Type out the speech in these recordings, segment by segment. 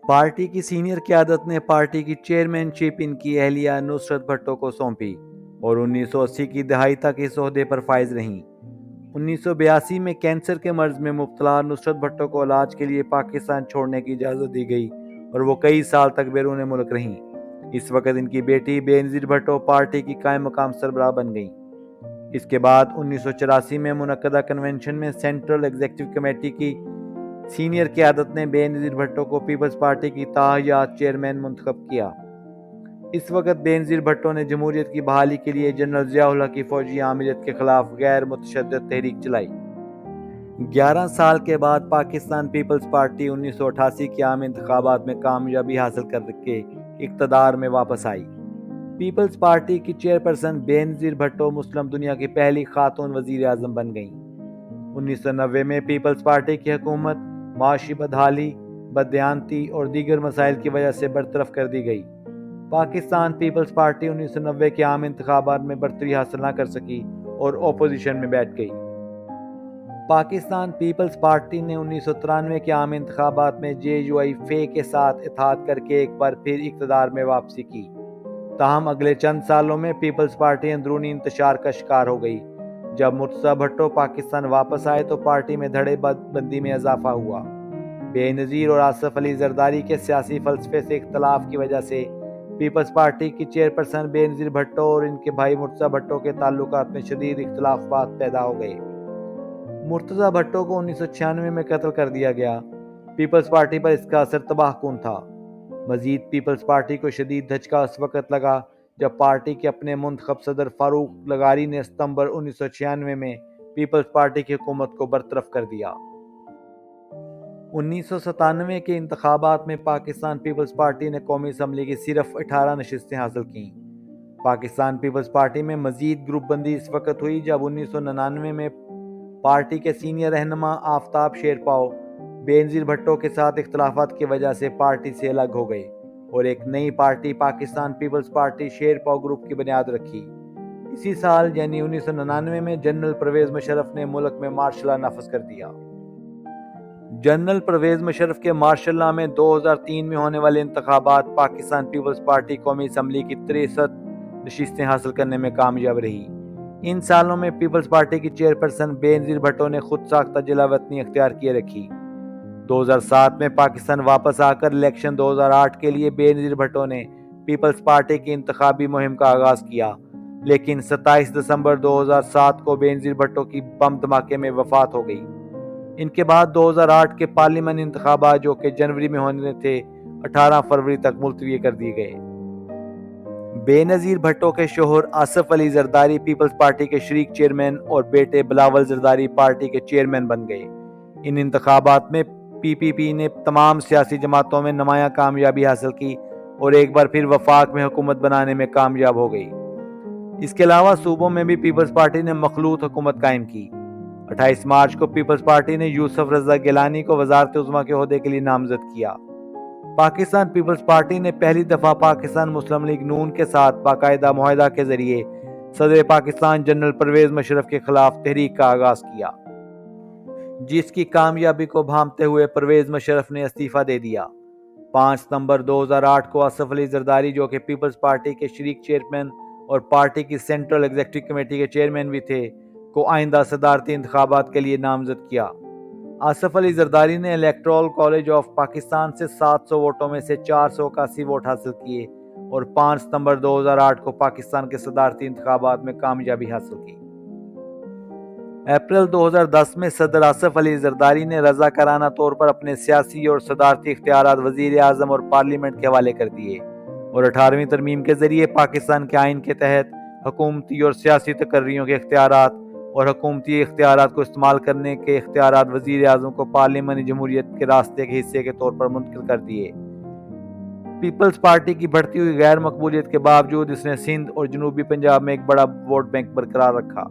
Party کی senior قیادت نے پارٹی کی چیئرمین شپ ان کی اہلیہ نصرت بھٹو کو سونپی اور 1980 کی دہائی تک اس عہدے پر فائز رہیں۔ 1982 میں کینسر کے مرض میں مبتلا نصرت بھٹو کو علاج کے لیے پاکستان چھوڑنے کی اجازت دی گئی اور وہ کئی سال تک بیرون ملک رہیں۔ اس وقت ان کی بیٹی بے نظیر بھٹو پارٹی کی قائم مقام سربراہ بن گئیں۔ اس کے بعد 1984 میں منعقدہ کنونشن میں سینٹرل ایگزیکٹو کمیٹی کی سینئر قیادت نے بے نظیر بھٹو کو پیپلز پارٹی کی تاحیات چیئرمین منتخب کیا۔ اس وقت بے نظیر بھٹو نے جمہوریت کی بحالی کے لیے جنرل ضیاء الحق کی فوجی عاملیت کے خلاف غیر متشدد تحریک چلائی۔ 11 سال کے بعد پاکستان پیپلز پارٹی 1988 کے عام انتخابات میں کامیابی حاصل کر کے اقتدار میں واپس آئی۔ پیپلز پارٹی کی چیئرپرسن بے نظیر بھٹو مسلم دنیا کی پہلی خاتون وزیر اعظم بن گئیں۔ 1990 میں پیپلز پارٹی کی حکومت معاشی بدحالی، بددیانتی اور دیگر مسائل کی وجہ سے برطرف کر دی گئی۔ پاکستان پیپلز پارٹی 1990 کے عام انتخابات میں برتری حاصل نہ کر سکی اور اپوزیشن میں بیٹھ گئی۔ پاکستان پیپلز پارٹی نے 1993 کے عام انتخابات میں JUI کے ساتھ اتحاد کر کے ایک بار پھر اقتدار میں واپسی کی۔ تاہم اگلے چند سالوں میں پیپلز پارٹی اندرونی انتشار کا شکار ہو گئی۔ جب مرتضی بھٹو پاکستان واپس آئے تو پارٹی میں دھڑے بندی میں اضافہ ہوا۔ بے نظیر اور آصف علی زرداری کے سیاسی فلسفے سے اختلاف کی وجہ سے پیپلز پارٹی کی چیئرپرسن بے نظیر بھٹو اور ان کے بھائی مرتضی بھٹو کے تعلقات میں شدید اختلافات پیدا ہو گئے۔ مرتضی بھٹو کو 1996 میں قتل کر دیا گیا۔ پیپلز پارٹی پر اس کا اثر تباہ کن تھا۔ مزید پیپلز پارٹی کو شدید دھچکا اس وقت لگا جب پارٹی کے اپنے منتخب صدر فاروق لغاری نے ستمبر 1996 میں پیپلز پارٹی کی حکومت کو برطرف کر دیا۔ 1997 کے انتخابات میں پاکستان پیپلز پارٹی نے قومی اسمبلی کی صرف 18 نشستیں حاصل کیں۔ پاکستان پیپلز پارٹی میں مزید گروپ بندی اس وقت ہوئی جب 1999 میں پارٹی کے سینئر رہنما آفتاب شیرپاؤ بے نظیر بھٹو کے ساتھ اختلافات کی وجہ سے پارٹی سے الگ ہو گئے اور ایک نئی party Pakistan peoples party Sherpao group کی بنیاد رکھی۔ اسی سال یعنی 1999 میں جنرل پرویز مشرف نے ملک میں مارشل لا نافذ کر دیا۔ جنرل پرویز مشرف کے مارشل لا میں 2003 میں ہونے والے انتخابات پاکستان پیپلز پارٹی قومی اسمبلی کی 63 نشستیں حاصل کرنے میں کامیاب رہی۔ ان سالوں میں پیپلز پارٹی کی چیئرپرسن بے نظیر بھٹو نے خود ساختہ جلا وطنی اختیار کیے رکھی۔ 2007 میں پاکستان واپس آ کر الیکشن 2008 کے لیے بے نظیر بھٹو نے پیپلز پارٹی کی انتخابی مہم کا آغاز کیا، لیکن 27 دسمبر 2007 کو بے نظیر بھٹو کی بم دھماکے میں وفات ہو گئی۔ ان کے بعد 2008 کے پارلیمانی انتخابات جو کہ جنوری میں ہونے تھے 18 فروری تک ملتوی کر دیے گئے۔ بے نظیر بھٹو کے شوہر آصف علی زرداری پیپلز پارٹی کے شریک چیئرمین اور بیٹے بلاول زرداری پارٹی کے چیئرمین بن گئے۔ ان انتخابات میں PPP نے تمام سیاسی جماعتوں میں نمایاں کامیابی حاصل کی اور ایک بار پھر وفاق میں حکومت بنانے میں کامیاب ہو گئی۔ اس کے علاوہ صوبوں میں بھی پیپلز پارٹی نے مخلوط حکومت قائم کی۔ 28 مارچ کو پیپلز پارٹی نے یوسف رضا گیلانی کو وزارت عظمیٰ کے عہدے کے لیے نامزد کیا۔ پاکستان پیپلز پارٹی نے پہلی دفعہ پاکستان مسلم لیگ نون کے ساتھ باقاعدہ معاہدہ کے ذریعے صدر پاکستان جنرل پرویز مشرف کے خلاف تحریک کا آغاز کیا، جس کی کامیابی کو بھانپتے ہوئے پرویز مشرف نے استعفیٰ دے دیا۔ 5 ستمبر 2008 کو آصف علی زرداری جو کہ پیپلز پارٹی کے شریک چیئرمین اور پارٹی کی سینٹرل ایگزیکٹو کمیٹی کے چیئرمین بھی تھے، کو آئندہ صدارتی انتخابات کے لیے نامزد کیا۔ آصف علی زرداری نے الیکٹورل کالج آف پاکستان سے 700 ووٹوں میں سے 481 ووٹ حاصل کیے اور 5 ستمبر 2008 کو پاکستان کے صدارتی انتخابات میں کامیابی حاصل کی۔ اپریل 2010 میں صدر آصف علی زرداری نے رضاکارانہ طور پر اپنے سیاسی اور صدارتی اختیارات وزیر اعظم اور پارلیمنٹ کے حوالے کر دیے اور 18ویں ترمیم کے ذریعے پاکستان کے آئین کے تحت حکومتی اور سیاسی تقرریوں کے اختیارات اور حکومتی اختیارات کو استعمال کرنے کے اختیارات وزیر اعظم کو پارلیمانی جمہوریت کے راستے کے حصے کے طور پر منتقل کر دیے۔ پیپلز پارٹی کی بڑھتی ہوئی غیر مقبولیت کے باوجود اس نے سندھ اور جنوبی پنجاب میں ایک بڑا ووٹ بینک برقرار رکھا۔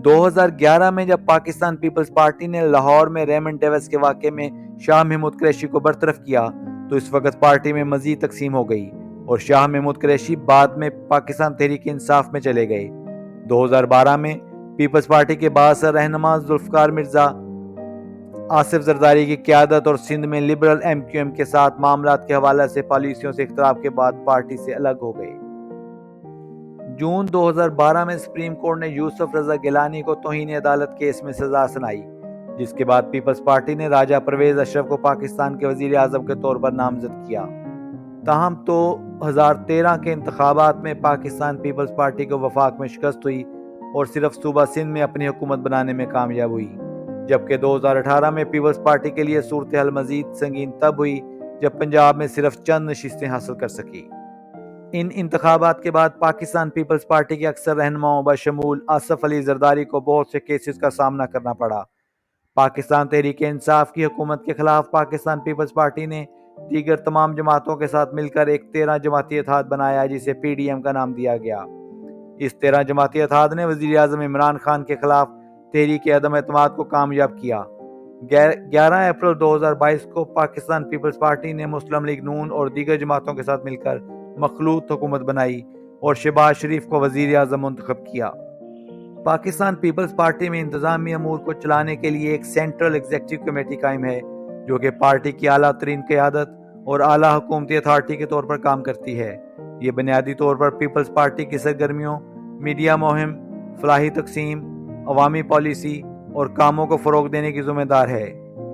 2011 میں جب پاکستان پیپلز پارٹی نے لاہور میں ریمنڈ ڈیوس کے واقعے میں شاہ محمود قریشی کو برطرف کیا تو اس وقت پارٹی میں مزید تقسیم ہو گئی اور شاہ محمود قریشی بعد میں پاکستان تحریک انصاف میں چلے گئے۔ 2012 میں پیپلز پارٹی کے بااثر رہنما ذوالفقار مرزا آصف زرداری کی قیادت اور سندھ میں لبرل ایم کیو ایم کے ساتھ معاملات کے حوالے سے پالیسیوں سے اختلاف کے بعد پارٹی سے الگ ہو گئے۔ جون 2012 میں سپریم کورٹ نے یوسف رضا گیلانی کو توہین عدالت کیس میں سزا سنائی، جس کے بعد پیپلز پارٹی نے راجہ پرویز اشرف کو پاکستان کے وزیر اعظم کے طور پر نامزد کیا۔ تاہم 2013 کے انتخابات میں پاکستان پیپلز پارٹی کو وفاق میں شکست ہوئی اور صرف صوبہ سندھ میں اپنی حکومت بنانے میں کامیاب ہوئی، جبکہ 2018 میں پیپلز پارٹی کے لیے صورتحال مزید سنگین تب ہوئی جب پنجاب میں صرف چند نشستیں حاصل کر سکی۔ ان انتخابات کے بعد پاکستان پیپلز پارٹی کے اکثر رہنماؤں بشمول آصف علی زرداری کو بہت سے کیسز کا سامنا کرنا پڑا۔ پاکستان تحریک انصاف کی حکومت کے خلاف پاکستان پیپلز پارٹی نے دیگر تمام جماعتوں کے ساتھ مل کر ایک 13 جماعتی اتحاد بنایا جسے پی ڈی ایم کا نام دیا گیا۔ اس 13 جماعتی اتحاد نے وزیر اعظم عمران خان کے خلاف تحریک عدم اعتماد کو کامیاب کیا۔ 11 اپریل 2022 کو پاکستان پیپلز پارٹی نے مسلم لیگ نون اور دیگر جماعتوں کے ساتھ مل کر مخلوط حکومت بنائی اور شہباز شریف کو وزیر اعظم منتخب کیا۔ پاکستان پیپلز پارٹی میں انتظامی امور کو چلانے کے لیے ایک سینٹرل ایگزیکٹو کمیٹی قائم ہے جو کہ پارٹی کی اعلیٰ ترین قیادت اور اعلیٰ حکومتی اتھارٹی کے طور پر کام کرتی ہے۔ یہ بنیادی طور پر پیپلز پارٹی کی سرگرمیوں، میڈیا مہم، فلاحی تقسیم، عوامی پالیسی اور کاموں کو فروغ دینے کی ذمہ دار ہے۔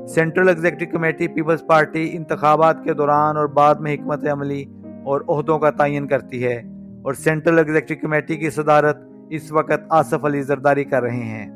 Central executive committee peoples party انتخابات کے دوران اور بعد میں حکمت عملی اور عہدوں کا تعین کرتی ہے، اور سینٹرل ایگزیکٹو کمیٹی کی صدارت اس وقت آصف علی زرداری کر رہے ہیں۔